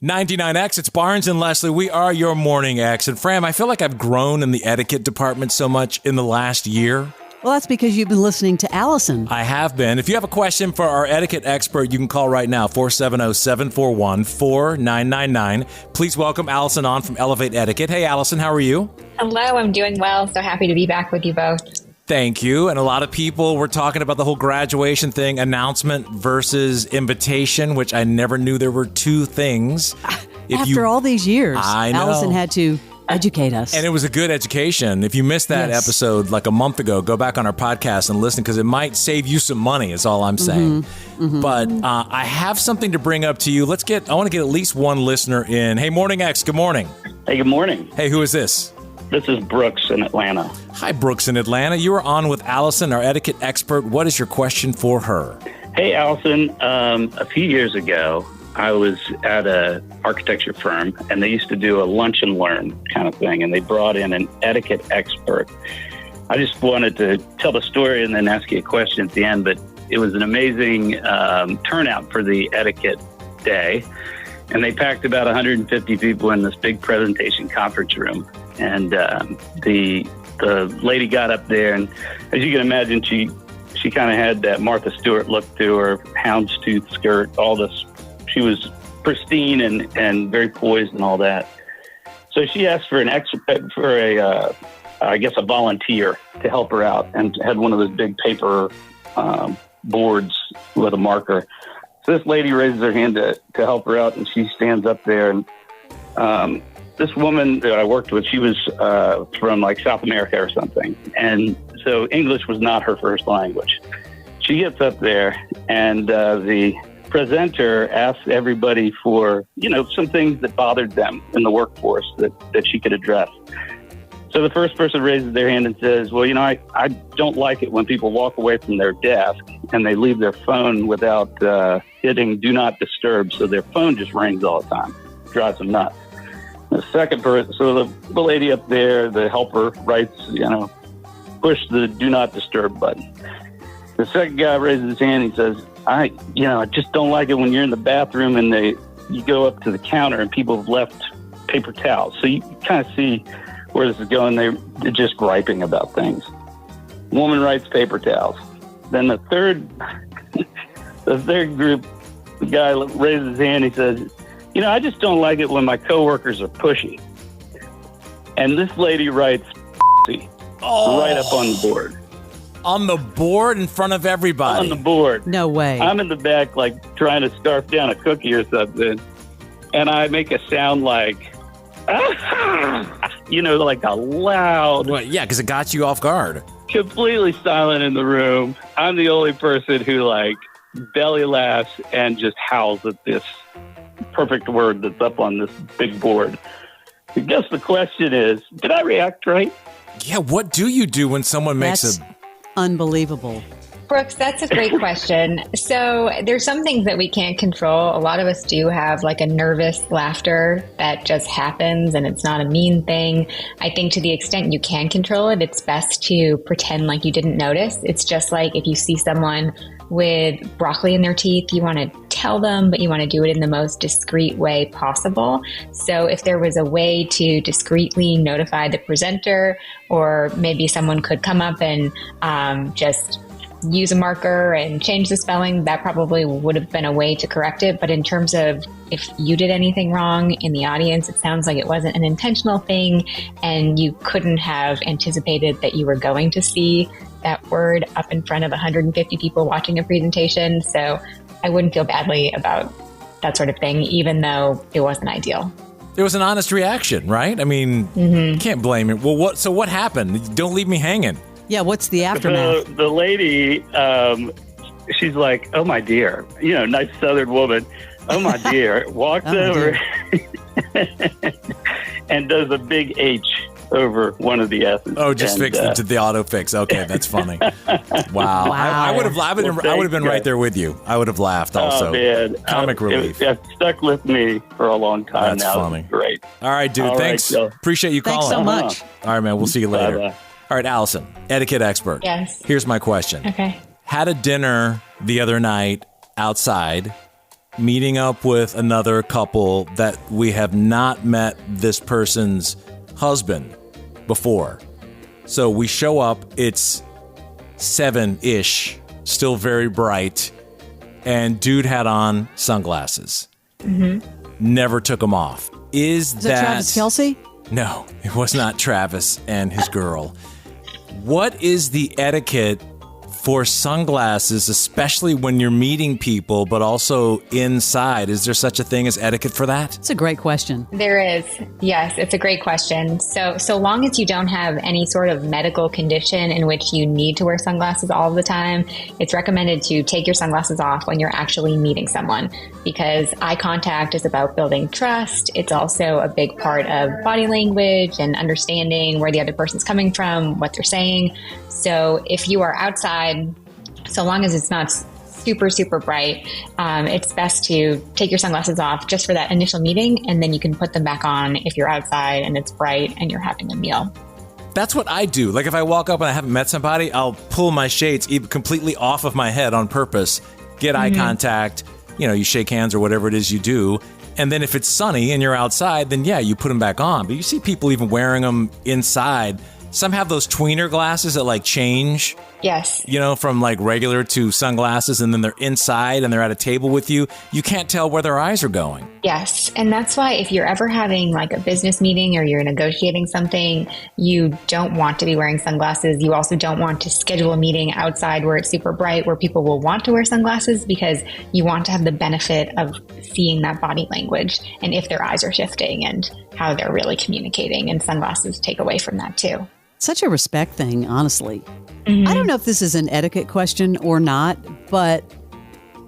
99X, it's Barnes and Leslie. We are your morning X. And Fram, I feel like I've grown in the etiquette department so much in the last year. Well, that's because you've been listening to Allison. I have been. If you have a question for our etiquette expert, you can call right now, 470-741-4999. Please welcome Allison on from Elevate Etiquette. Hey, Allison, how are you? Hello, I'm doing well. So happy to be back with you both. Thank you. And a lot of people were talking about the whole graduation thing, announcement versus invitation, which I never knew there were two things. After all these years, I know. Allison had to educate us. And it was a good education. If you missed that episode like a month ago, go back on our podcast and listen because it might save you some money is all I'm saying. But I have something to bring up to you. I want to get at least one listener in. Hey, Morning X, good morning. Hey, good morning. Hey, who is this? This is Brooks in Atlanta. Hi, Brooks in Atlanta. You are on with Allison, our etiquette expert. What is your question for her? Hey, Allison. A few years ago, I was at an architecture firm, and they used to do a lunch and learn kind of thing, and they brought in an etiquette expert. I just wanted to tell the story and then ask you a question at the end, but it was an amazing turnout for the etiquette day, and they packed about 150 people in this big presentation conference room. And the lady got up there, and as you can imagine, she kind of had that Martha Stewart look to her, houndstooth skirt, all this. She was pristine and very poised and all that. So she asked for a volunteer to help her out, and had one of those big paper boards with a marker. So this lady raises her hand to help her out, and she stands up there, and this woman that I worked with, she was from like South America or something. And so English was not her first language. She gets up there, and the presenter asks everybody for, some things that bothered them in the workforce that she could address. So the first person raises their hand and says, well, I don't like it when people walk away from their desk and they leave their phone without hitting do not disturb. So their phone just rings all the time. Drives them nuts. The second person, so the lady up there, the helper, writes, push the do not disturb button. The second guy raises his hand and he says, I just don't like it when you're in the bathroom and you go up to the counter and people have left paper towels. So you kind of see where this is going. They're just griping about things. Woman writes paper towels. Then the third group, the guy raises his hand. He says, I just don't like it when my coworkers are pushy. And this lady writes right up on the board. On the board in front of everybody? On the board. No way. I'm in the back, like, trying to scarf down a cookie or something. And I make a sound like, like a loud. Well, yeah, because it got you off guard. Completely silent in the room. I'm the only person who, belly laughs and just howls at this perfect word that's up on this big board. I guess the question is, did I react right? Yeah, what do you do when someone makes unbelievable. Brooks, that's a great question. So there's some things that we can't control. A lot of us do have a nervous laughter that just happens and it's not a mean thing. I think to the extent you can control it, it's best to pretend like you didn't notice. It's just like if you see someone with broccoli in their teeth, you want to tell them, but you want to do it in the most discreet way possible. So if there was a way to discreetly notify the presenter, or maybe someone could come up and just use a marker and change the spelling, that probably would have been a way to correct it. But in terms of if you did anything wrong in the audience, it sounds like it wasn't an intentional thing and you couldn't have anticipated that you were going to see that word up in front of 150 people watching a presentation. So I wouldn't feel badly about that sort of thing, even though it wasn't ideal. It was an honest reaction, right? I mean, you can't blame it. Well, what happened? Don't leave me hanging. Yeah, what's the aftermath? The lady, she's like, oh, my dear. Nice Southern woman. Oh, my dear. Walks over and does a big H over one of the S's. Oh, just fix the auto fix. Okay, that's funny. Wow. I would have been right there with you. I would have laughed also. Oh, man. Comic relief. It stuck with me for a long time. That's now. funny. Great. All right, dude. All thanks. right, Appreciate you calling. Thanks so much. All right, man. We'll see you later. Bye-bye. All right, Allison, etiquette expert. Yes. Here's my question. Okay. Had a dinner the other night outside, meeting up with another couple that we have not met this person's husband before. So we show up, it's 7-ish, still very bright, and dude had on sunglasses. Mm-hmm. Never took them off. Is that Travis Kelce? No, it was not Travis and his girl. What is the etiquette for sunglasses, especially when you're meeting people, but also inside? Is there such a thing as etiquette for that? It's a great question. There is. Yes, it's a great question. So long as you don't have any sort of medical condition in which you need to wear sunglasses all the time, it's recommended to take your sunglasses off when you're actually meeting someone, because eye contact is about building trust. It's also a big part of body language and understanding where the other person's coming from, what they're saying. So if you are outside, so long as it's not super, super bright, it's best to take your sunglasses off just for that initial meeting, and then you can put them back on if you're outside and it's bright and you're having a meal. That's what I do. Like if I walk up and I haven't met somebody, I'll pull my shades completely off of my head on purpose, get eye contact, you shake hands or whatever it is you do. And then if it's sunny and you're outside, then yeah, you put them back on. But you see people even wearing them inside. Some have those tweener glasses that change. Yes. From regular to sunglasses, and then they're inside and they're at a table with you. You can't tell where their eyes are going. Yes. And that's why if you're ever having a business meeting or you're negotiating something, you don't want to be wearing sunglasses. You also don't want to schedule a meeting outside where it's super bright, where people will want to wear sunglasses, because you want to have the benefit of seeing that body language and if their eyes are shifting and how they're really communicating. And sunglasses take away from that too. Such a respect thing, honestly. Mm-hmm. I don't know if this is an etiquette question or not, but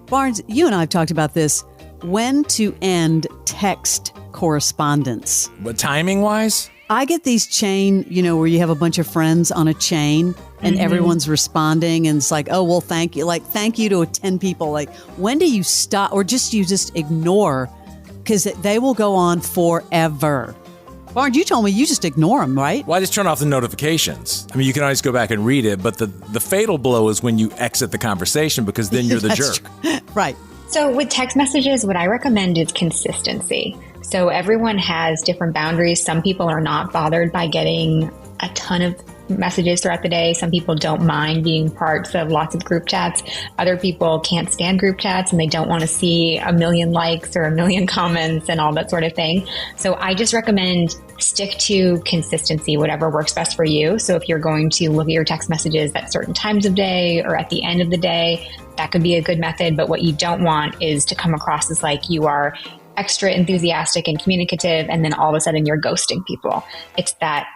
Barnes, you and I have talked about this. When to end text correspondence. But timing-wise? I get these chain, where you have a bunch of friends on a chain and everyone's responding and it's oh, well, thank you. Thank you to 10 people. When do you stop, or you just ignore? Because they will go on forever. Barnes, you told me you just ignore them, right? Well, I just turn off the notifications. I mean, you can always go back and read it, but the fatal blow is when you exit the conversation, because then you're the jerk. Right. So with text messages, what I recommend is consistency. So everyone has different boundaries. Some people are not bothered by getting a ton of messages throughout the day. Some people don't mind being parts of lots of group chats. Other people can't stand group chats and they don't want to see 1 million likes or 1 million comments and all that sort of thing. So I just recommend stick to consistency, whatever works best for you. So if you're going to look at your text messages at certain times of day or at the end of the day, that could be a good method. But what you don't want is to come across as you are extra enthusiastic and communicative, and then all of a sudden you're ghosting people. It's that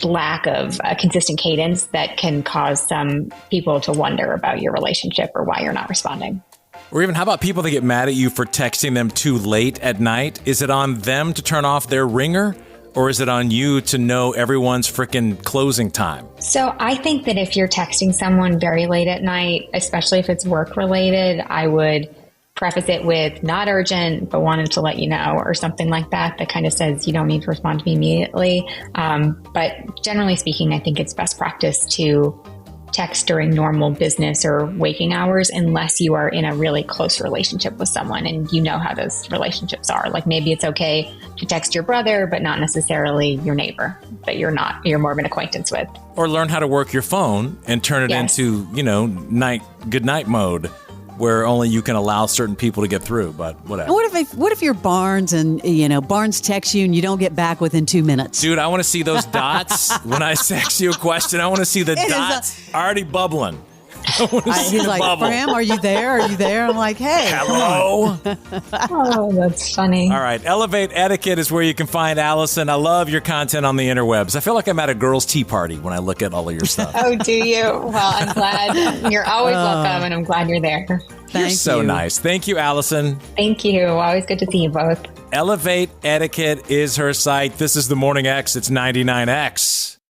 lack of a consistent cadence that can cause some people to wonder about your relationship or why you're not responding. Or even how about people that get mad at you for texting them too late at night? Is it on them to turn off their ringer? Or is it on you to know everyone's freaking closing time? So I think that if you're texting someone very late at night, especially if it's work related, I would preface it with not urgent, but wanted to let you know, or something like that kind of says you don't need to respond to me immediately. But generally speaking, I think it's best practice to text during normal business or waking hours, unless you are in a really close relationship with someone and you know how those relationships are. Maybe it's okay to text your brother, but not necessarily your neighbor that you're more of an acquaintance with. Or learn how to work your phone and turn it into, good night mode, where only you can allow certain people to get through, but whatever. What if you're Barnes and, Barnes texts you and you don't get back within 2 minutes? Dude, I want to see those dots when I text you a question. I want to see the dots already bubbling. He's like, Fram, are you there? Are you there? I'm like, hey. Hello. Oh, that's funny. All right. Elevate Etiquette is where you can find Allison. I love your content on the interwebs. I feel like I'm at a girls' tea party when I look at all of your stuff. Oh, do you? Well, I'm glad. You're always welcome, and I'm glad you're there. You're so nice. Thank you, Allison. Thank you. Always good to see you both. Elevate Etiquette is her site. This is the Morning X. It's 99X.